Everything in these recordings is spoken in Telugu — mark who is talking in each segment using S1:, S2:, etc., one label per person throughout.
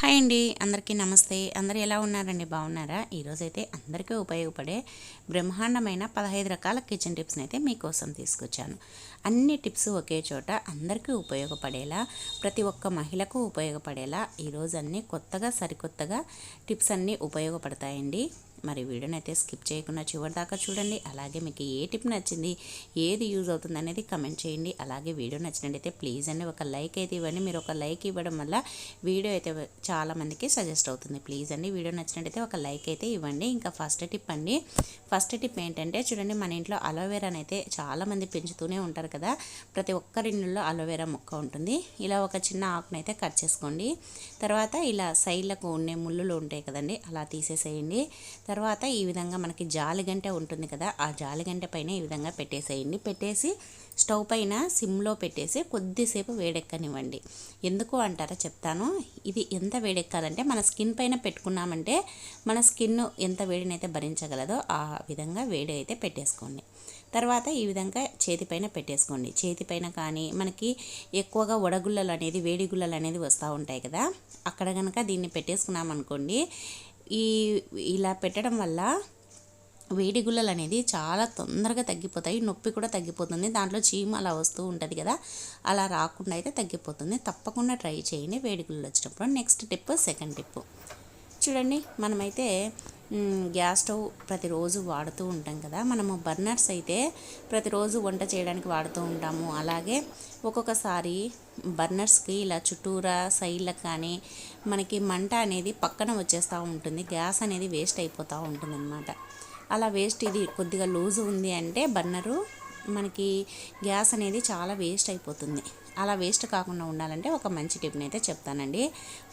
S1: హాయ్ అండి, అందరికీ నమస్తే. అందరూ ఎలా ఉన్నారండి? బాగున్నారా? ఈరోజైతే అందరికీ ఉపయోగపడే బ్రహ్మాండమైన 15 రకాల కిచెన్ టిప్స్ని అయితే మీకోసం తీసుకొచ్చాను. అన్ని టిప్స్ ఒకే చోట అందరికీ ఉపయోగపడేలా, ప్రతి ఒక్క మహిళకు ఉపయోగపడేలా ఈరోజు అన్నీ కొత్తగా సరికొత్తగా టిప్స్ అన్నీ ఉపయోగపడతాయండి. మరి వీడియోని అయితే స్కిప్ చేయకుండా చివరి దాకా చూడండి. అలాగే మీకు ఏ టిప్ నచ్చింది, ఏది యూజ్ అవుతుంది అనేది కమెంట్ చేయండి. అలాగే వీడియో నచ్చినట్టయితే ప్లీజ్ అండి ఒక లైక్ అయితే ఇవ్వండి. మీరు ఒక లైక్ ఇవ్వడం వల్ల వీడియో అయితే చాలామందికి సజెస్ట్ అవుతుంది. ప్లీజ్ అండి వీడియో నచ్చినట్టయితే ఒక లైక్ అయితే ఇవ్వండి. ఇంకా ఫస్ట్ టిప్ అండి. ఫస్ట్ టిప్ ఏంటంటే చూడండి, మన ఇంట్లో అలోవెరాని అయితే చాలామంది పెంచుతూనే ఉంటారు కదా. ప్రతి ఒక్కరి ఇంట్లో అలోవెరా మొక్క ఉంటుంది. ఇలా ఒక చిన్న ఆకునైతే అయితే కట్ చేసుకోండి. తర్వాత ఇలా సైడ్లకు ఉండే ముళ్ళులు ఉంటాయి కదండి, అలా తీసేసేయండి. తర్వాత ఈ విధంగా మనకి జాలిగంట ఉంటుంది కదా, ఆ జాలిగంట పైన ఈ విధంగా పెట్టేసేయండి. పెట్టేసి స్టవ్ పైన సిమ్లో పెట్టేసి కొద్దిసేపు వేడెక్కనివ్వండి. ఎందుకు అంటారా చెప్తాను. ఇది ఎంత వేడెక్కాలంటే మన స్కిన్ పైన పెట్టుకున్నామంటే మన స్కిన్ ఎంత వేడినైతే భరించగలదో ఆ విధంగా వేడి అయితే పెట్టేసుకోండి. తర్వాత ఈ విధంగా చేతిపైన పెట్టేసుకోండి. చేతిపైన కానీ మనకి ఎక్కువగా వడగుల్లలు అనేది వేడిగుల్లలు అనేది వస్తూ ఉంటాయి కదా, అక్కడ కనుక దీన్ని పెట్టేసుకున్నామనుకోండి, ఇలా పెట్టడం వల్ల వేడి గుల్లలు అనేది చాలా తొందరగా తగ్గిపోతాయి. నొప్పి కూడా తగ్గిపోతుంది. దాంట్లో చీమ అలా వస్తూ ఉంటుంది కదా, అలా రాకుండా అయితే తగ్గిపోతుంది. తప్పకుండా ట్రై చేయండి వేడి గుల్లలు వచ్చినప్పుడు. నెక్స్ట్ టిప్, సెకండ్ టిప్ చూడండి. మనమైతే గ్యాస్ స్టవ్ ప్రతిరోజు వాడుతూ ఉంటాం కదా. మనము బర్నర్స్ అయితే ప్రతిరోజు వంట చేయడానికి వాడుతూ ఉంటాము. అలాగే ఒక్కొక్కసారి బర్నర్స్కి ఇలా చుట్టూరా సైడ్లకు కానీ మనకి మంట అనేది పక్కన వచ్చేస్తూ ఉంటుంది. గ్యాస్ అనేది వేస్ట్ అయిపోతూ ఉంటుంది అన్నమాట. అలా వేస్ట్ ఇది కొద్దిగా లూజు ఉంది అంటే బర్నరు మనకి గ్యాస్ అనేది చాలా వేస్ట్ అయిపోతుంది. అలా వేస్ట్ కాకుండా ఉండాలంటే ఒక మంచి టిప్ని అయితే చెప్తానండి.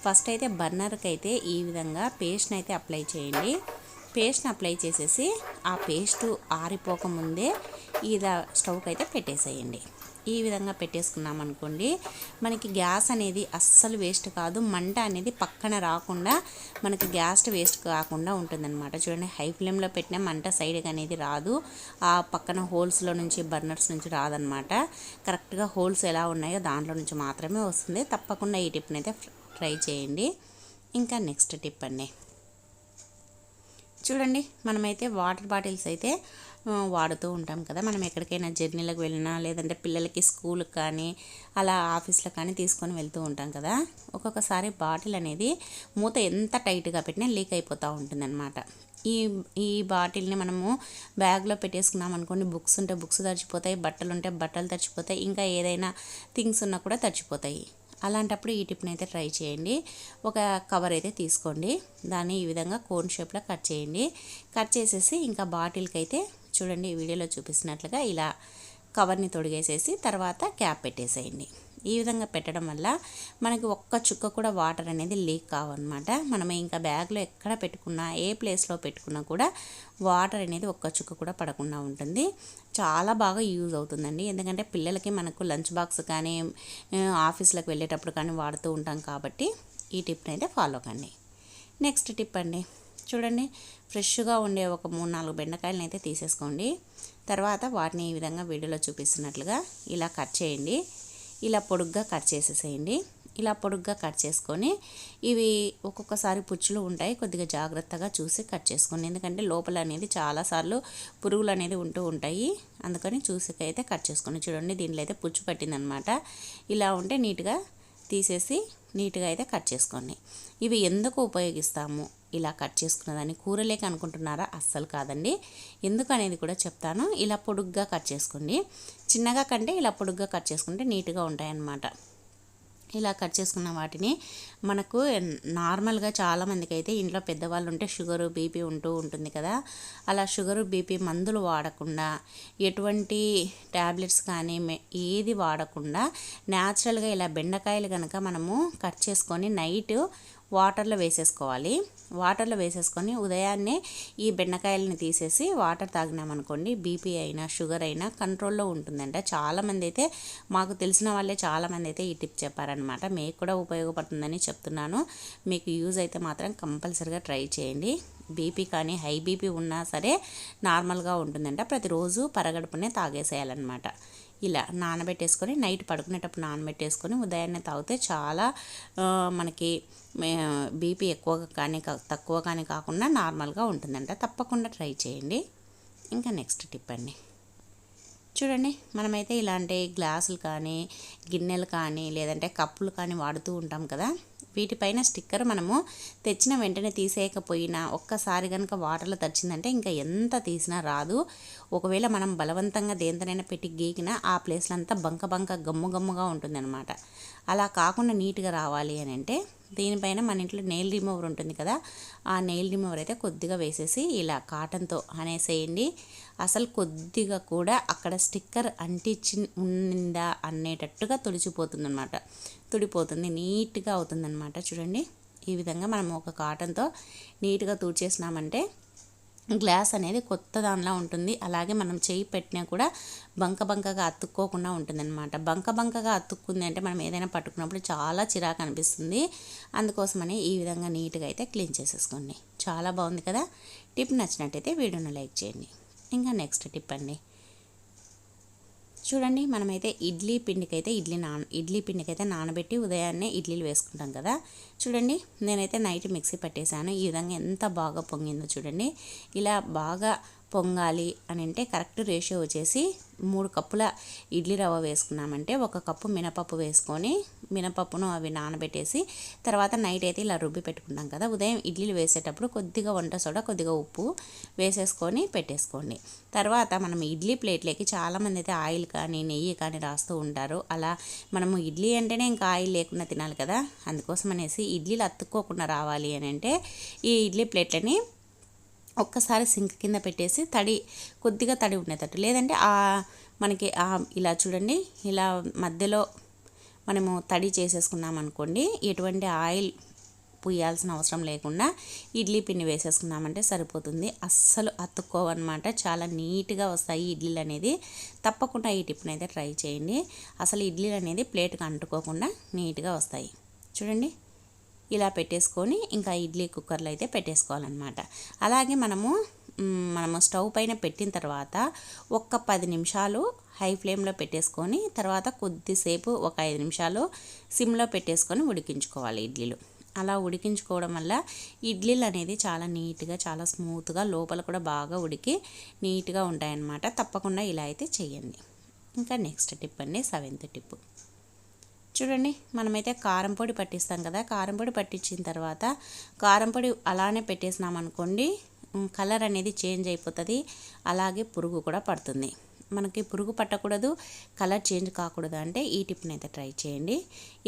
S1: ఫస్ట్ అయితే బర్నర్కి అయితే ఈ విధంగా పేస్ట్ని అయితే అప్లై చేయండి. పేస్ట్ని అప్లై చేసేసి ఆ పేస్ట్ ఆరిపోకముందే ఇలా స్టవ్కి అయితే పెట్టేసేయండి. ఈ విధంగా పెట్టేసుకున్నామనుకోండి, మనకి గ్యాస్ అనేది అస్సలు వేస్ట్ కాదు. మంట అనేది పక్కన రాకుండా మనకి గ్యాస్ వేస్ట్ కాకుండా ఉంటుందన్నమాట. చూడండి, హై ఫ్లేమ్లో పెట్టిన మంట సైడ్కి అనేది రాదు. ఆ పక్కన హోల్స్లో నుంచి బర్నర్స్ నుంచి రాదనమాట. కరెక్ట్గా హోల్స్ ఎలా ఉన్నాయో దాంట్లో నుంచి మాత్రమే వస్తుంది. తప్పకుండా ఈ టిప్ని అయితే ట్రై చేయండి. ఇంకా నెక్స్ట్ టిప్ అండి. చూడండి, మనమైతే వాటర్ బాటిల్స్ అయితే వాడుతూ ఉంటాం కదా. మనం ఎక్కడికైనా జర్నీలకు వెళ్ళినా లేదంటే పిల్లలకి స్కూల్కి కానీ అలా ఆఫీస్లకు కానీ తీసుకొని వెళ్తూ ఉంటాం కదా. ఒక్కొక్కసారి బాటిల్ అనేది మూత ఎంత టైట్గా పెట్టినా లీక్ అయిపోతూ ఉంటుందన్నమాట. ఈ బాటిల్ని మనము బ్యాగ్లో పెట్టేసుకున్నాం అనుకోండి, బుక్స్ ఉంటే బుక్స్ తడిచిపోతాయి, బట్టలు ఉంటే బట్టలు తడిచిపోతాయి, ఇంకా ఏదైనా థింగ్స్ ఉన్నా కూడా తడిచిపోతాయి. అలాంటప్పుడు ఈ టిప్ని అయితే ట్రై చేయండి. ఒక కవర్ అయితే తీసుకోండి, దాన్ని ఈ విధంగా కోన్ షేప్లో కట్ చేయండి. కట్ చేసేసి ఇంకా బాటిల్కి అయితే చూడండి, ఈ వీడియోలో చూపిస్తున్నట్లుగా ఇలా కవర్ని తొడిగేసేసి తర్వాత క్యాప్ పెట్టేసేయండి. ఈ విధంగా పెట్టడం వల్ల మనకి ఒక్క చుక్క కూడా వాటర్ అనేది లీక్ కావన్నమాట. మనం ఇంకా బ్యాగ్లో ఎక్కడ పెట్టుకున్నా, ఏ ప్లేస్లో పెట్టుకున్నా కూడా వాటర్ అనేది ఒక్క చుక్క కూడా పడకుండా ఉంటుంది. చాలా బాగా యూజ్ అవుతుందండి. ఎందుకంటే పిల్లలకి మనకు లంచ్ బాక్స్ కానీ ఆఫీస్లకు వెళ్ళేటప్పుడు కానీ వాడుతూ ఉంటాం కాబట్టి ఈ టిప్ని అయితే ఫాలో కండి. నెక్స్ట్ టిప్ అండి. చూడండి, ఫ్రెష్గా ఉండే ఒక 3-4 బెండకాయలను అయితే తీసేసుకోండి. తర్వాత వాటిని ఈ విధంగా వీడియోలో చూపిస్తున్నట్లుగా ఇలా కట్ చేయండి. ఇలా పొడుగ్గా కట్ చేసేసేయండి. ఇలా పొడుగ్గా కట్ చేసుకొని ఇవి ఒక్కొక్కసారి పుచ్చులు ఉంటాయి, కొద్దిగా జాగ్రత్తగా చూసి కట్ చేసుకోండి. ఎందుకంటే లోపల అనేది చాలాసార్లు పురుగులు అనేది ఉంటూ ఉంటాయి, అందుకని చూసి అయితే కట్ చేసుకోండి. చూడండి, దీంట్లో అయితే పుచ్చు పట్టిందనమాట. ఇలా ఉంటే నీట్గా తీసేసి నీట్గా అయితే కట్ చేసుకోండి. ఇవి ఎందుకు ఉపయోగిస్తాము ఇలా కట్ చేసుకున్నదాన్ని? కూరలేక అనుకుంటున్నారా? అస్సలు కాదండి. ఎందుకు అనేది కూడా చెప్తాను. ఇలా పొడుగ్గా కట్ చేసుకోండి. చిన్నగా కంటే ఇలా పొడుగ్గా కట్ చేసుకుంటే నీట్గా ఉంటాయన్నమాట. ఇలా కట్ చేసుకున్న వాటిని మనకు నార్మల్గా చాలామందికి అయితే ఇంట్లో పెద్దవాళ్ళు ఉంటే షుగరు బీపీ ఉంటూ ఉంటుంది కదా. అలా షుగరు బీపీ మందులు వాడకుండా, ఎటువంటి ట్యాబ్లెట్స్ కానీ ఏది వాడకుండా న్యాచురల్గా ఇలా బెండకాయలు కనుక మనము కట్ చేసుకొని నైట్ వాటర్లో వేసేసుకోవాలి. వాటర్లో వేసేసుకొని ఉదయాన్నే ఈ బెండకాయలని తీసేసి వాటర్ తాగినామనుకోండి, బీపీ అయినా షుగర్ అయినా కంట్రోల్లో ఉంటుందంట. చాలామంది అయితే, మాకు తెలిసిన వాళ్ళే చాలామంది అయితే ఈ టిప్ చెప్పారనమాట. మీకు కూడా ఉపయోగపడుతుందని చెప్తున్నాను. మీకు యూజ్ అయితే మాత్రం కంపల్సరీగా ట్రై చేయండి. బీపీ కానీ హై బీపీ ఉన్నా సరే నార్మల్గా ఉంటుందంట. ప్రతిరోజు పరగడుపునే తాగేసేయాలన్నమాట. ఇలా నానబెట్టేసుకొని నైట్ పడుకునేటప్పుడు నానబెట్టేసుకొని ఉదయాన్నే తాగితే చాలా మనకి బీపీ ఎక్కువగా కానీ తక్కువ కానీ కాకుండా నార్మల్గా ఉంటుందంట. తప్పకుండా ట్రై చేయండి. ఇంకా నెక్స్ట్ టిప్ అండి, చూడండి మనమైతే ఇలాంటి గ్లాసులు కానీ గిన్నెలు కానీ లేదంటే కప్పులు కానీ వాడుతూ ఉంటాం కదా, వీటిపైన స్టిక్కర్ మనము తెచ్చిన వెంటనే తీసేయకపోయినా ఒక్కసారి కనుక వాటర్లో తడిచిందంటే ఇంకా ఎంత తీసినా రాదు. ఒకవేళ మనం బలవంతంగా దేంతనైనా పెట్టి గీకినా ఆ ప్లేస్లో అంతా బంక గమ్ముగా ఉంటుందన్నమాట. అలా కాకుండా నీట్గా రావాలి అని అంటే దీనిపైన మన ఇంట్లో నెయిల్ రిమూవర్ ఉంటుంది కదా, ఆ నెయిల్ రిమూవర్ అయితే కొద్దిగా వేసేసి ఇలా కాటన్తో అనేసేయండి. అసలు కొద్దిగా కూడా అక్కడ స్టిక్కర్ అంటించి ఉందా అనేటట్టుగా తుడిపోతుంది, నీట్గా అవుతుందన్నమాట. చూడండి ఈ విధంగా మనం ఒక కాటన్తో నీట్గా తుడిచేసినామంటే గ్లాస్ అనేది కొత్త దానిలా ఉంటుంది. అలాగే మనం చేయి పెట్టినా కూడా బంకగా అతుక్కోకుండా ఉంటుందన్నమాట. బంకగా అతుక్కుంది అంటే మనం ఏదైనా పట్టుకున్నప్పుడు చాలా చిరాకు అనిపిస్తుంది. అందుకోసమని ఈ విధంగా నీట్గా అయితే క్లీన్ చేసేసుకోండి. చాలా బాగుంది కదా. టిప్ నచ్చినట్టయితే వీడియోని లైక్ చేయండి. ఇంకా నెక్స్ట్ టిప్ అండి, చూడండి మనమైతే ఇడ్లీ పిండికైతే నానబెట్టి ఉదయాన్నే ఇడ్లీలు వేసుకుంటాం కదా. చూడండి నేనైతే నైట్ మిక్సీ పట్టేశాను. ఈ విధంగా ఎంత బాగా పొంగిందో చూడండి. ఇలా బాగా పొంగాలి అని అంటే కరెక్ట్ రేషియో వచ్చేసి 3 కప్పుల ఇడ్లీ రవ్వ వేసుకున్నామంటే 1 కప్పు మినపప్పు వేసుకొని మినపప్పును అవి నానబెట్టేసి తర్వాత నైట్ అయితే ఇలా రుబ్బి పెట్టుకుంటాం కదా. ఉదయం ఇడ్లీలు వేసేటప్పుడు కొద్దిగా వంట సోడా కొద్దిగా ఉప్పు వేసేసుకొని పెట్టేసుకోండి. తర్వాత మనం ఇడ్లీ ప్లేట్లోకి చాలామంది అయితే ఆయిల్ కానీ నెయ్యి కానీ రాస్తూ ఉంటారు. అలా మనము ఇడ్లీ అంటేనే ఇంకా ఆయిల్ లేకుండా తినాలి కదా, అందుకోసం అనేసి ఇడ్లీలు అతుక్కోకుండా రావాలి అని అంటే ఈ ఇడ్లీ ప్లేట్లని ఒక్కసారి సింక్ కింద పెట్టేసి కొద్దిగా తడి ఉండేటట్టు, లేదంటే మనకి ఇలా చూడండి ఇలా మధ్యలో మనము తడి చేసేసుకున్నాం అనుకోండి, ఎటువంటి ఆయిల్ పుయ్యాల్సిన అవసరం లేకుండా ఇడ్లీ పిండి వేసేసుకున్నామంటే సరిపోతుంది. అస్సలు అతుక్కోవన్నమాట, చాలా నీట్గా వస్తాయి ఇడ్లీలు అనేది. తప్పకుండా ఈ టిప్ని అయితే ట్రై చేయండి. అసలు ఇడ్లీలు అనేది ప్లేట్కి అంటుకోకుండా నీట్గా వస్తాయి. చూడండి ఇలా పెట్టేసుకొని ఇంకా ఇడ్లీ కుక్కర్లో అయితే పెట్టేసుకోవాలన్నమాట. అలాగే మనము స్టవ్ పైన పెట్టిన తర్వాత 10 నిమిషాలు హై ఫ్లేమ్లో పెట్టేసుకొని తర్వాత కొద్దిసేపు 5 నిమిషాలు సిమ్లో పెట్టేసుకొని ఉడికించుకోవాలి ఇడ్లీలు. అలా ఉడికించుకోవడం వల్ల ఇడ్లీలు అనేది చాలా నీట్గా చాలా స్మూత్గా లోపల కూడా బాగా ఉడికి నీట్గా ఉంటాయన్నమాట. తప్పకుండా ఇలా అయితే చేయండి. ఇంకా నెక్స్ట్ టిప్ అండి, 7th టిప్. చూడండి మనమైతే కారం పొడి పట్టిస్తాం కదా, కారం పొడి పట్టించిన తర్వాత కారం పొడి అలానే పెట్టేసినాం అనుకోండి కలర్ అనేది చేంజ్ అయిపోతుంది. అలాగే పురుగు కూడా పడుతుంది. మనకి పురుగు పట్టకూడదు, కలర్ చేంజ్ కాకూడదు అంటే ఈ టిప్ని అయితే ట్రై చేయండి.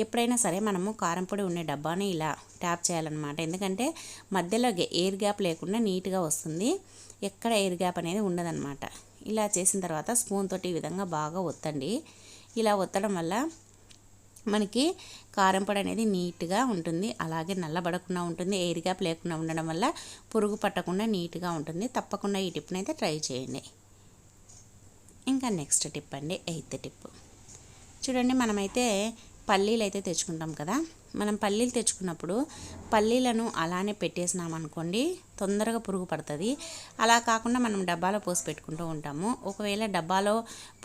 S1: ఎప్పుడైనా సరే మనము కారం పొడి ఉండే డబ్బాని ఇలా ట్యాప్ చేయాలన్నమాట. ఎందుకంటే మధ్యలో ఎయిర్ గ్యాప్ లేకుండా నీట్గా వస్తుంది, ఎక్కడ ఎయిర్ గ్యాప్ అనేది ఉండదన్నమాట. ఇలా చేసిన తర్వాత స్పూన్ తోటి ఈ విధంగా బాగా ఒత్తండి. ఇలా ఒత్తడం వల్ల మనకి కారం పొడి అనేది నీట్గా ఉంటుంది, అలాగే నల్లబడకుండా ఉంటుంది, ఎయిర్ గ్యాప్ లేకుండా ఉండడం వల్ల పురుగు పట్టకుండా నీట్గా ఉంటుంది. తప్పకుండా ఈ టిప్ని అయితే ట్రై చేయండి. ఇంకా నెక్స్ట్ టిప్ అండి, 8th టిప్. చూడండి మనమైతే పల్లీలు అయితే తెచ్చుకుంటాం కదా, మనం పల్లీలు తెచ్చుకున్నప్పుడు పల్లీలను అలానే పెట్టేసినామనుకోండి తొందరగా పురుగు పడుతుంది. అలా కాకుండా మనం డబ్బాలో పోసి పెట్టుకుంటూ ఉంటాము. ఒకవేళ డబ్బాలో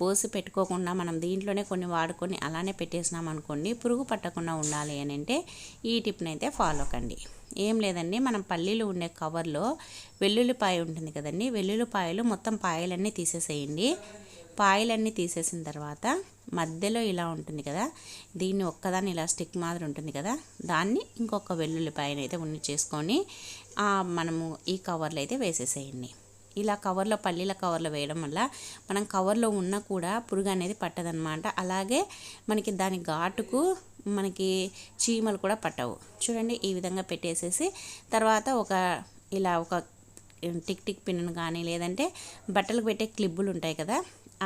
S1: పోసి పెట్టుకోకుండా మనం దీంట్లోనే కొన్ని వాడుకొని అలానే పెట్టేసినామనుకోండి పురుగు పట్టకుండా ఉండాలి అని అంటే ఈ టిప్ని అయితే ఫాలో కండి. ఏం లేదండి, మనం పల్లీలు ఉండే కవర్లో వెల్లుల్లిపాయ ఉంటుంది కదండి, వెల్లుల్లిపాయలు మొత్తం పాయలన్నీ తీసేసేయండి. పాయలన్నీ తీసేసిన తర్వాత మధ్యలో ఇలా ఉంటుంది కదా, దీన్ని ఒక్కదాన్ని ఇలా స్టిక్ మాదిరి ఉంటుంది కదా, దాన్ని ఇంకొక వెల్లుల్లిపాయని అయితే ఉన్ని చేసుకొని మనము ఈ కవర్లో అయితే వేసేసేయండి. ఇలా కవర్లో పల్లీల కవర్లో వేయడం వల్ల మనం కవర్లో ఉన్నా కూడా పురుగు అనేది పట్టదనమాట. అలాగే మనకి దాని ఘాటుకు మనకి చీమలు కూడా పట్టవు. చూడండి ఈ విధంగా పెట్టేసేసి తర్వాత ఒక టిక్ పిన్ను కానీ లేదంటే బట్టలకు పెట్టే క్లిబ్బులు ఉంటాయి కదా,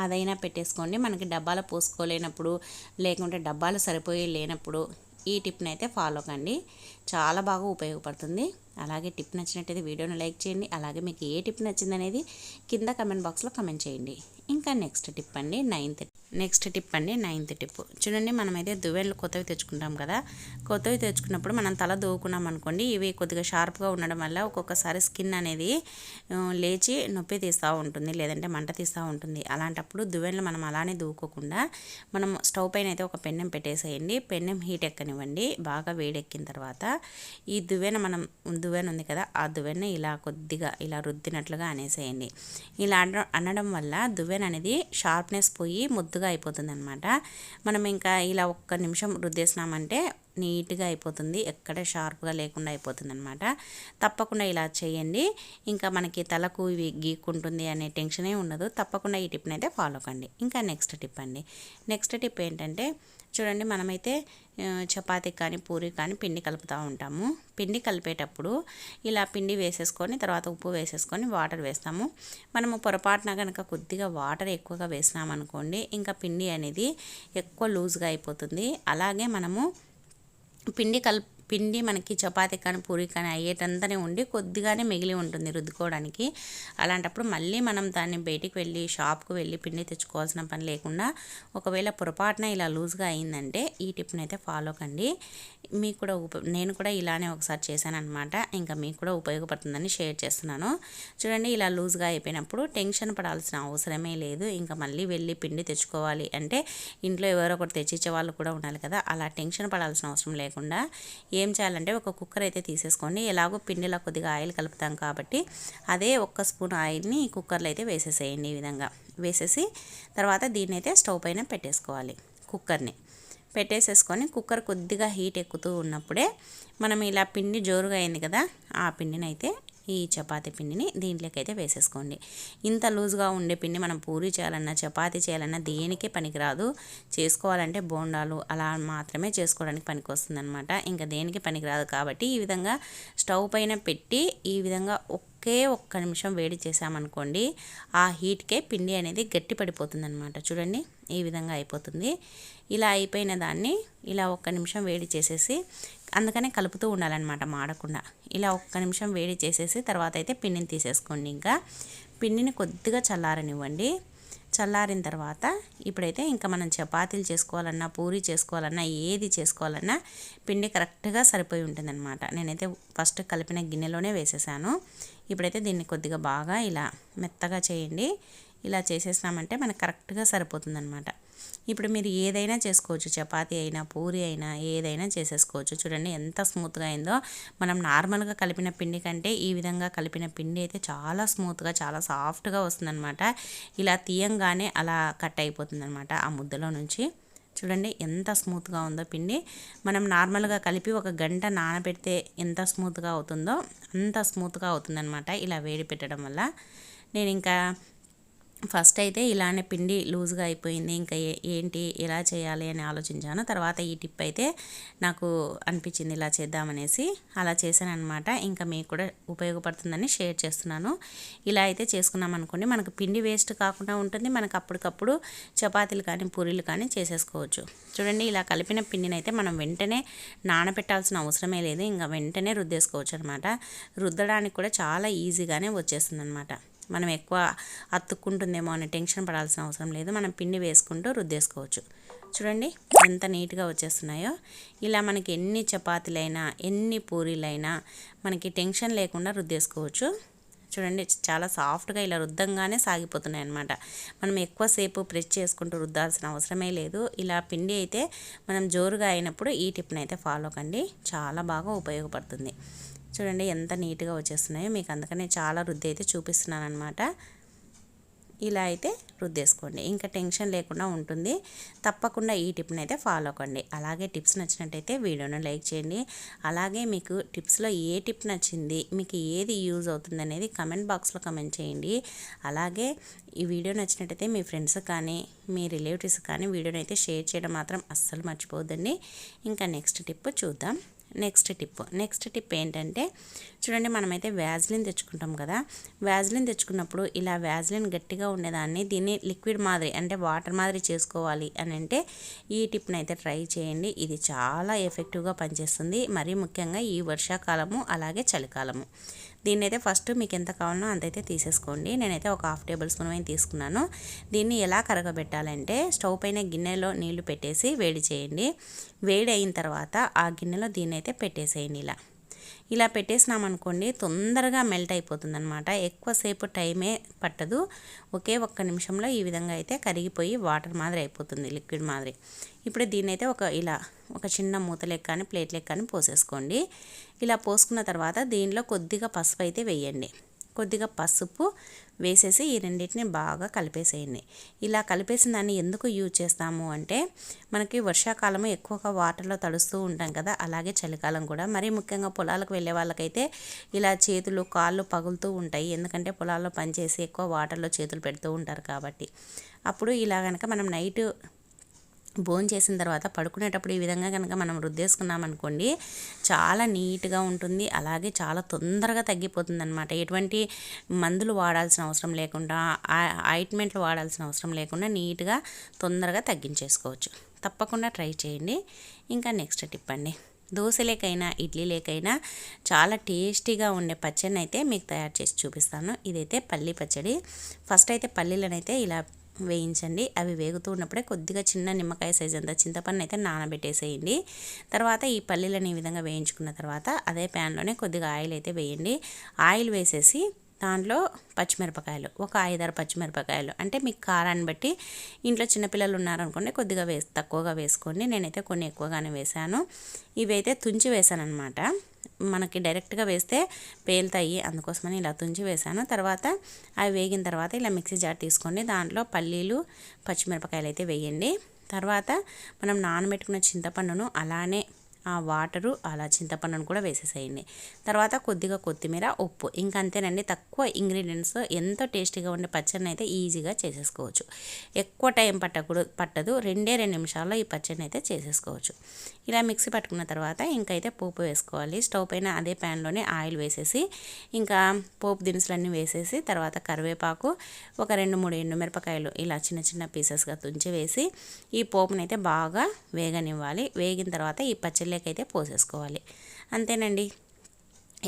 S1: అదైనా పెట్టేసుకోండి. మనకి డబ్బాలో పోసుకోలేనప్పుడు లేకుంటే డబ్బాలు సరిపోయి లేనప్పుడు ఈ టిప్ని అయితే ఫాలో కండి, చాలా బాగా ఉపయోగపడుతుంది. అలాగే టిప్ నచ్చినట్టయితే వీడియోని లైక్ చేయండి. అలాగే మీకు ఏ టిప్ నచ్చిందనేది కింద కమెంట్ బాక్స్లో కమెంట్ చేయండి. ఇంకా నెక్స్ట్ టిప్ అండి, నెక్స్ట్ టిప్ అండి, 9th టిప్. చూడండి, మనమైతే దువ్వెనలు కొత్తవి తెచ్చుకుంటాం కదా. కొత్తవి తెచ్చుకున్నప్పుడు మనం తల దూకున్నాం అనుకోండి, ఇవి కొద్దిగా షార్ప్గా ఉండడం వల్ల ఒక్కొక్కసారి స్కిన్ అనేది లేచి నొప్పి తీస్తూ ఉంటుంది, లేదంటే మంట తీస్తూ ఉంటుంది. అలాంటప్పుడు దువ్వెనలు మనం అలానే దూకోకుండా మనం స్టవ్ పైన అయితే ఒక పెన్నెం పెట్టేసేయండి. పెన్నెం హీట్ ఎక్కనివ్వండి. బాగా వేడెక్కిన తర్వాత ఈ దువ్వెన ఉంది కదా, ఆ దువ్వెన ఇలా కొద్దిగా ఇలా రుద్దినట్లుగా అనేసేయండి. ఇలా అనడం వల్ల దువ్వెన అనేది షార్ప్నెస్ పోయి ముద్దుగా అయిపోతుంది అనమాట. మనం ఇంకా ఇలా ఒక్క నిమిషం రుద్దేసినామంటే నీట్గా అయిపోతుంది, ఎక్కడ షార్ప్గా లేకుండా అయిపోతుంది అనమాట. తప్పకుండా ఇలా చేయండి. ఇంకా మనకి తలకు ఇవి గీక్కుంటుంది అనే టెన్షనే ఉండదు. తప్పకుండా ఈ టిప్ని అయితే ఫాలో కండి. ఇంకా నెక్స్ట్ టిప్ అండి. నెక్స్ట్ టిప్ ఏంటంటే, చూడండి, మనమైతే చపాతీ కానీ పూరి కానీ పిండి కలుపుతూ ఉంటాము. పిండి కలిపేటప్పుడు ఇలా పిండి వేసేసుకొని తర్వాత ఉప్పు వేసేసుకొని వాటర్ వేస్తాము. మనము పొరపాటున కనుక కొద్దిగా వాటర్ ఎక్కువగా వేసినామనుకోండి, ఇంకా పిండి అనేది ఎక్కువ లూజ్గా అయిపోతుంది. అలాగే మనము పిండి మనకి చపాతీ కానీ పూరి కానీ అయ్యేటంతనే ఉండి కొద్దిగానే మిగిలి ఉంటుంది రుద్దుకోవడానికి. అలాంటప్పుడు మళ్ళీ మనం దాన్ని బయటికి వెళ్ళి షాప్కి వెళ్ళి పిండి తెచ్చుకోవాల్సిన పని లేకుండా, ఒకవేళ పొరపాటున ఇలా లూజ్గా అయిందంటే ఈ టిప్ని అయితే ఫాలో కండి. మీకు కూడా నేను కూడా ఇలానే ఒకసారి చేశాను అనమాట. ఇంకా మీకు కూడా ఉపయోగపడుతుందని షేర్ చేస్తున్నాను. చూడండి, ఇలా లూజ్గా అయిపోయినప్పుడు టెన్షన్ పడాల్సిన అవసరమే లేదు. ఇంకా మళ్ళీ వెళ్ళి పిండి తెచ్చుకోవాలి అంటే ఇంట్లో ఎవరో ఒకటి తెచ్చిచ్చే వాళ్ళు కూడా ఉండాలి కదా. అలా టెన్షన్ పడాల్సిన అవసరం లేకుండా ఏం చేయాలంటే, ఒక కుక్కర్ అయితే తీసేసుకోండి. ఎలాగో పిండిలో కొద్దిగా ఆయిల్ కలుపుతాం కాబట్టి అదే 1 స్పూన్ ఆయిల్ని ఈ కుక్కర్లో అయితే వేసేసేయండి. ఈ విధంగా వేసేసి తర్వాత దీన్ని అయితే స్టవ్ పైన పెట్టేసుకోవాలి. కుక్కర్ని పెట్టేసేసుకొని కుక్కర్ కొద్దిగా హీట్ ఎక్కుతూ ఉన్నప్పుడే మనం ఇలా పిండి జోరుగా అయింది కదా, ఆ పిండిని అయితే ఈ చపాతీ పిండిని దీంట్లోకి అయితే వేసేసుకోండి. ఇంత లూజ్గా ఉండే పిండి మనం పూరి చేయాలన్నా చపాతీ చేయాలన్నా దేనికే పనికిరాదు. చేసుకోవాలంటే బోండాలు అలా మాత్రమే చేసుకోవడానికి పనికి వస్తుందన్నమాట. ఇంకా దేనికి పనికిరాదు. కాబట్టి ఈ విధంగా స్టవ్ పైన పెట్టి ఈ విధంగా ఒక్క నిమిషం వేడి చేసామనుకోండి, ఆ హీట్కే పిండి అనేది గట్టి పడిపోతుంది అనమాట. చూడండి, ఈ విధంగా అయిపోతుంది. ఇలా అయిపోయిన దాన్ని ఇలా 1 నిమిషం వేడి చేసేసి, అందుకనే కలుపుతూ ఉండాలన్నమాట మాడకుండా. ఇలా 1 నిమిషం వేడి చేసేసి తర్వాత అయితే పిండిని తీసేసుకోండి. ఇంకా పిండిని కొద్దిగా చల్లారనివ్వండి. చల్లారిన తర్వాత ఇప్పుడైతే ఇంకా మనం చపాతీలు చేసుకోవాలన్నా పూరి చేసుకోవాలన్నా ఏది చేసుకోవాలన్నా పిండి కరెక్ట్గా సరిపోయి ఉంటుందన్నమాట. నేనైతే ఫస్ట్ కలిపిన గిన్నెలోనే వేసేసాను. ఇప్పుడైతే దీన్ని కొద్దిగా బాగా ఇలా మెత్తగా చేయండి. ఇలా చేసేసినామంటే మనకు కరెక్ట్గా సరిపోతుందన్నమాట. ఇప్పుడు మీరు ఏదైనా చేసుకోవచ్చు, చపాతీ అయినా పూరి అయినా ఏదైనా చేసేసుకోవచ్చు. చూడండి ఎంత స్మూత్గా అయిందో. మనం నార్మల్గా కలిపిన పిండి కంటే ఈ విధంగా కలిపిన పిండి అయితే చాలా స్మూత్గా చాలా సాఫ్ట్గా వస్తుందన్నమాట. ఇలా తీయంగానే అలా కట్ అయిపోతుందన్నమాట ఆ ముద్దలో నుంచి. చూడండి ఎంత స్మూత్గా ఉందో పిండి. మనం నార్మల్గా కలిపి 1 గంట నానబెడితే ఎంత స్మూత్గా అవుతుందో అంత స్మూత్గా అవుతుందన్నమాట ఇలా వేడి పెట్టడం వల్ల. నేను ఇంకా ఫస్ట్ అయితే ఇలానే పిండి లూజ్గా అయిపోయింది, ఇంకా ఏంటి ఎలా చేయాలి అని ఆలోచించాను. తర్వాత ఈ టిప్ అయితే నాకు అనిపించింది ఇలా చేద్దామనేసి అలా చేశాను అనమాట. ఇంకా మీకు కూడా ఉపయోగపడుతుందని షేర్ చేస్తున్నాను. ఇలా అయితే చేసుకున్నాం అనుకోండి, మనకు పిండి వేస్ట్ కాకుండా ఉంటుంది. మనకు అప్పటికప్పుడు చపాతీలు కానీ పూరీలు కానీ చేసేసుకోవచ్చు. చూడండి, ఇలా కలిపిన పిండిని అయితే మనం వెంటనే నానబెట్టాల్సిన అవసరమే లేదు. ఇంకా వెంటనే రుద్దేసుకోవచ్చు అనమాట. రుద్దడానికి కూడా చాలా ఈజీగానే వచ్చేస్తుంది అనమాట. మనం ఎక్కువ అతుక్కుంటుందేమో అని టెన్షన్ పడాల్సిన అవసరం లేదు. మనం పిండి వేసుకుంటూ రుద్దేసుకోవచ్చు. చూడండి ఎంత నీట్గా వచ్చేస్తున్నాయో. ఇలా మనకి ఎన్ని చపాతీలైనా ఎన్ని పూరీలైనా మనకి టెన్షన్ లేకుండా రుద్దేసుకోవచ్చు. చూడండి చాలా సాఫ్ట్గా ఇలా రుద్దంగానే సాగిపోతున్నాయి అన్నమాట. మనం ఎక్కువసేపు ప్రెస్ చేసుకుంటూ రుద్దాల్సిన అవసరమే లేదు. ఇలా పిండి అయితే మనం జోరుగా అయినప్పుడు ఈ టిప్ని అయితే ఫాలో కండి, చాలా బాగా ఉపయోగపడుతుంది. చూడండి ఎంత నీట్గా వచ్చేస్తున్నాయో. మీకు అందుకనే చాలా రుద్ది అయితే చూపిస్తున్నాను అనమాట. ఇలా అయితే రుద్దేసుకోండి, ఇంకా టెన్షన్ లేకుండా ఉంటుంది. తప్పకుండా ఈ టిప్ని అయితే ఫాలో కండి. అలాగే టిప్స్ నచ్చినట్టయితే వీడియోను లైక్ చేయండి. అలాగే మీకు టిప్స్లో ఏ టిప్ నచ్చింది, మీకు ఏది యూజ్ అవుతుంది అనేది కమెంట్ బాక్స్లో కమెంట్ చేయండి. అలాగే ఈ వీడియో నచ్చినట్టయితే మీ ఫ్రెండ్స్ కానీ మీ రిలేటివ్స్ కానీ వీడియోని అయితే షేర్ చేయడం మాత్రం అస్సలు మర్చిపోవద్దండి. ఇంకా నెక్స్ట్ టిప్ చూద్దాం. నెక్స్ట్ టిప్ ఏంటంటే, చూడండి మనమైతే వ్యాజ్లిన్ తెచ్చుకుంటాం కదా. వ్యాజ్లిన్ తెచ్చుకున్నప్పుడు ఇలా వ్యాజ్లిన్ గట్టిగా ఉండేదాన్ని దీన్ని లిక్విడ్ మాదిరి అంటే వాటర్ మాదిరి చేసుకోవాలి అని అంటే ఈ టిప్ని అయితే ట్రై చేయండి. ఇది చాలా ఎఫెక్టివ్గా పనిచేస్తుంది. మరీ ముఖ్యంగా ఈ వర్షాకాలము అలాగే చలికాలము. దీన్నైతే ఫస్ట్ మీకు ఎంత కావాలనో అంతైతే తీసేసుకోండి. నేనైతే ఒక 1/2 టేబుల్ స్పూన్ అయిన తీసుకున్నాను. దీన్ని ఎలా కరగబెట్టాలంటే స్టవ్ పైన గిన్నెలో నీళ్లు పెట్టేసి వేడి చేయండి. వేడి అయిన తర్వాత ఆ గిన్నెలో దీన్నైతే పెట్టేసేయండి. ఇలా పెట్టేసినామనుకోండి తొందరగా మెల్ట్ అయిపోతుంది అనమాట. ఎక్కువసేపు టైమే పట్టదు. ఒకే ఒక్క నిమిషంలో ఈ విధంగా అయితే కరిగిపోయి వాటర్ మాదిరి అయిపోతుంది, లిక్విడ్ మాదిరి. ఇప్పుడు దీన్నైతే ఒక చిన్న మూతలెక్క కానీ ప్లేట్లెక్క కానీ పోసేసుకోండి. ఇలా పోసుకున్న తర్వాత దీనిలో కొద్దిగా పసుపు అయితే వేయండి. కొద్దిగా పసుపు వేసేసి ఈ రెండింటిని బాగా కలిపేసేయండి. ఇలా కలిపేసిన దాన్ని ఎందుకు యూజ్ చేస్తాము అంటే మనకి వర్షాకాలము ఎక్కువగా వాటర్లో తడుస్తూ ఉంటాం కదా, అలాగే చలికాలం కూడా. మరీ ముఖ్యంగా పొలాలకు వెళ్ళే వాళ్ళకైతే ఇలా చేతులు కాళ్ళు పగులుతూ ఉంటాయి. ఎందుకంటే పొలాల్లో పనిచేసి ఎక్కువ వాటర్లో చేతులు పెడుతూ ఉంటారు కాబట్టి. అప్పుడు ఇలా కనుక మనం నైట్ భోజనం చేసిన తర్వాత పడుకునేటప్పుడు ఈ విధంగా కనుక మనం రుద్దేసుకున్నామనుకోండి చాలా నీట్గా ఉంటుంది. అలాగే చాలా తొందరగా తగ్గిపోతుంది అనమాట. ఎటువంటి మందులు వాడాల్సిన అవసరం లేకుండా, ఆయింట్మెంట్లు వాడాల్సిన అవసరం లేకుండా నీట్గా తొందరగా తగ్గించేసుకోవచ్చు. తప్పకుండా ట్రై చేయండి. ఇంకా నెక్స్ట్ టిప్ అండి, దోశలేకైనా ఇడ్లీలేకైనా చాలా టేస్టీగా ఉండే పచ్చడిని అయితే మీకు తయారు చేసి చూపిస్తాను. ఇదైతే పల్లి పచ్చడి. ఫస్ట్ అయితే పల్లీలను అయితే ఇలా వేయించండి. అవి వేగుతూ ఉన్నప్పుడే కొద్దిగా చిన్న నిమ్మకాయ సైజ్ అంత చింతపండు అయితే నానబెట్టేసేయండి. తర్వాత ఈ పల్లీలను ఈ విధంగా వేయించుకున్న తర్వాత అదే ప్యాన్లోనే కొద్దిగా ఆయిల్ అయితే వేయండి. ఆయిల్ వేసేసి దాంట్లో పచ్చిమిరపకాయలు, ఒక 5-6 పచ్చిమిరపకాయలు, అంటే మీకు కారాన్ని బట్టి. ఇంట్లో చిన్నపిల్లలు ఉన్నారనుకోండి కొద్దిగా తక్కువగా వేసుకోండి. నేనైతే కొన్ని ఎక్కువగానే వేసాను. ఇవైతే తుంచి వేసాను అనమాట. మనకి డైరెక్ట్గా వేస్తే పేలుతాయి, అందుకోసమని ఇలా తుంచి వేసాను. తర్వాత అవి వేగిన తర్వాత ఇలా మిక్సీ జార్ తీసుకోండి. దాంట్లో పల్లీలు పచ్చిమిరపకాయలు అయితే వేయండి. తర్వాత మనం నానబెట్టుకున్న చింతపండును అలానే ఆ వాటరు అలా చింతపండును కూడా వేసేసేయండి. తర్వాత కొద్దిగా కొత్తిమీర, ఉప్పు, ఇంకా అంతేనండి. తక్కువ ఇంగ్రీడియంట్స్ ఎంతో టేస్టీగా ఉండే పచ్చడిని అయితే ఈజీగా చేసేసుకోవచ్చు. ఎక్కువ టైం పట్టదు. 2 నిమిషాల్లో ఈ పచ్చడిని అయితే చేసేసుకోవచ్చు. ఇలా మిక్సీ పట్టుకున్న తర్వాత ఇంకైతే పోపు వేసుకోవాలి. స్టవ్ పైన అదే ప్యాన్లోనే ఆయిల్ వేసేసి ఇంకా పోపు దినుసులన్నీ వేసేసి తర్వాత కరివేపాకు, ఒక 2-3 ఎండుమిరపకాయలు ఇలా చిన్న చిన్న పీసెస్గా తుంచి వేసి ఈ పోపునైతే బాగా వేగనివ్వాలి. వేగిన తర్వాత ఈ పచ్చడిలోకైతే పోసేసుకోవాలి. అంతేనండి,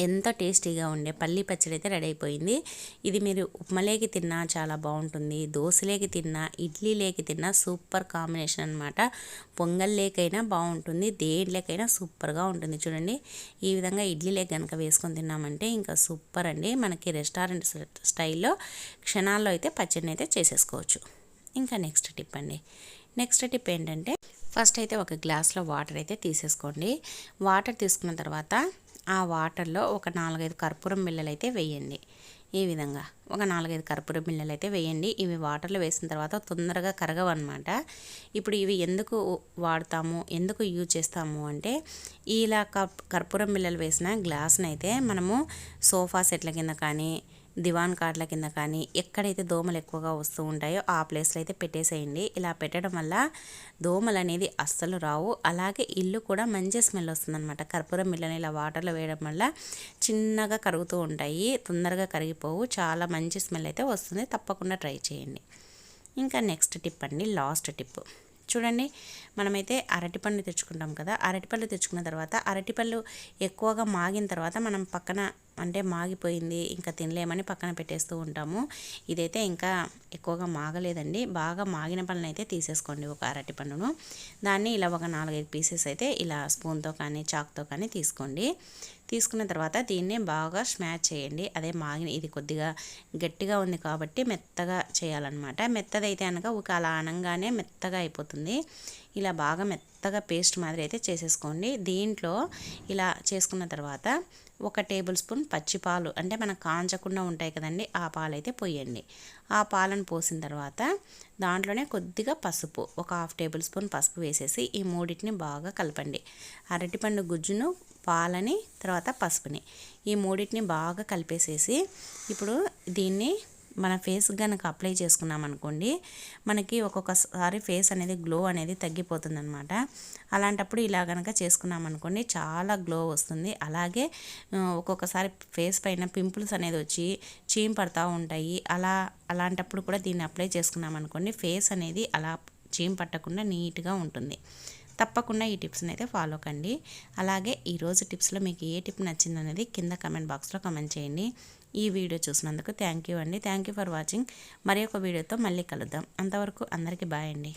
S1: ఎంతో టేస్టీగా ఉండే పల్లి పచ్చడి అయితే రెడీ అయిపోయింది. ఇది మీరు ఉప్మాలోకి తిన్నా చాలా బాగుంటుంది, దోశలోకి తిన్నా, ఇడ్లీలోకి తిన్నా సూపర్ కాంబినేషన్ అనమాట. పొంగల్లోకైనా బాగుంటుంది, దేంట్లోకైనా సూపర్గా ఉంటుంది. చూడండి, ఈ విధంగా ఇడ్లీలోకి కనుక వేసుకొని తిన్నామంటే ఇంకా సూపర్ అండి. మనకి రెస్టారెంట్ స్టైల్లో క్షణాల్లో అయితే పచ్చడిని అయితే చేసేసుకోవచ్చు. ఇంకా నెక్స్ట్ టిప్ అండి. నెక్స్ట్ టిప్ ఏంటంటే ఫస్ట్ అయితే ఒక గ్లాస్లో వాటర్ అయితే తీసేసుకోండి. వాటర్ తీసుకున్న తర్వాత ఆ వాటర్లో ఒక 4-5 కర్పూరం బిళ్ళలు అయితే వేయండి. ఈ విధంగా ఒక 4-5 కర్పూరం బిళ్ళలు అయితే వేయండి. ఇవి వాటర్లో వేసిన తర్వాత తొందరగా కరగవన్నమాట. ఇప్పుడు ఇవి ఎందుకు వాడతాము, ఎందుకు యూజ్ చేస్తాము అంటే ఇలా కర్పూరం బిళ్ళలు వేసిన గ్లాస్ని అయితే మనము సోఫా సెట్ల కింద కానీ, దివాన్ కార్డ్ల కింద కానీ ఎక్కడైతే దోమలు ఎక్కువగా వస్తూ ఉంటాయో ఆ ప్లేస్లో అయితే పెట్టేసేయండి. ఇలా పెట్టడం వల్ల దోమలు అనేది అస్సలు రావు. అలాగే ఇల్లు కూడా మంచి స్మెల్ వస్తుందన్నమాట. కర్పూరం బిళ్ళని ఇలా వాటర్లో వేయడం వల్ల చిన్నగా కరుగుతూ ఉంటాయి, తొందరగా కరిగిపోవు, చాలా మంచి స్మెల్ అయితే వస్తుంది. తప్పకుండా ట్రై చేయండి. ఇంకా నెక్స్ట్ టిప్ అండి, లాస్ట్ టిప్. చూడండి, మనమైతే అరటిపండు తెచ్చుకుంటాం కదా, అరటిపళ్ళు తెచ్చుకున్న తర్వాత అరటిపళ్ళు ఎక్కువగా మాగిన తర్వాత మనం పక్కన, అంటే మాగిపోయింది ఇంకా తినలేమని పక్కన పెట్టేస్తూ ఉంటాము. ఇదైతే ఇంకా ఎక్కువగా మాగలేదండి. బాగా మాగిన పళ్ళని అయితే తీసేసుకోండి. ఒక అరటిపండును దాన్ని ఇలా ఒక 4-5 పీసెస్ అయితే ఇలా స్పూన్తో కానీ చాక్తో కానీ తీసుకోండి. తీసుకున్న తర్వాత దీన్ని బాగా స్మాష్ చేయండి. అదే ఇది కొద్దిగా గట్టిగా ఉంది కాబట్టి మెత్తగా చేయాలన్నమాట. మెత్తదైతే కనుక ఒక అలా అనగానే మెత్తగా అయిపోతుంది. ఇలా బాగా మెత్తగా పేస్ట్ మాదిరి అయితే చేసేసుకోండి. దీంట్లో ఇలా చేసుకున్న తర్వాత 1 టేబుల్ స్పూన్ పచ్చి పాలు, అంటే మనకు కాంచకుండా ఉంటాయి కదండి, ఆ పాలు అయితే పోయండి. ఆ పాలను పోసిన తర్వాత దాంట్లోనే కొద్దిగా పసుపు, ఒక 1/2 టేబుల్ స్పూన్ పసుపు వేసేసి ఈ మూడింటిని బాగా కలపండి. అరటిపండు గుజ్జును, పాలని, తర్వాత పసుపుని, ఈ మూడింటిని బాగా కలిపేసేసి ఇప్పుడు దీన్ని మన ఫేస్ కనుక అప్లై చేసుకున్నాం అనుకోండి, మనకి ఒక్కొక్కసారి ఫేస్ అనేది గ్లో అనేది తగ్గిపోతుంది అనమాట. అలాంటప్పుడు ఇలా కనుక చేసుకున్నాం అనుకోండి చాలా గ్లో వస్తుంది. అలాగే ఒక్కొక్కసారి ఫేస్ పైన పింపుల్స్ అనేది వచ్చి చీమ్ పడతా ఉంటాయి. అలాంటప్పుడు కూడా దీన్ని అప్లై చేసుకున్నాం అనుకోండి, ఫేస్ అనేది అలా చీమ్ పట్టకుండా నీట్గా ఉంటుంది. తప్పకుండా ఈ టిప్స్ని అయితే ఫాలో కండి. అలాగే ఈరోజు టిప్స్లో మీకు ఏ టిప్ నచ్చిందనేది కింద కమెంట్ బాక్స్లో కమెంట్ చేయండి. ఈ వీడియో చూసినందుకు థ్యాంక్ యూ అండి. Thank you for watching. మరి ఒక వీడియోతో మళ్ళీ కలుద్దాం. అంతవరకు అందరికీ బాయ్ అండి.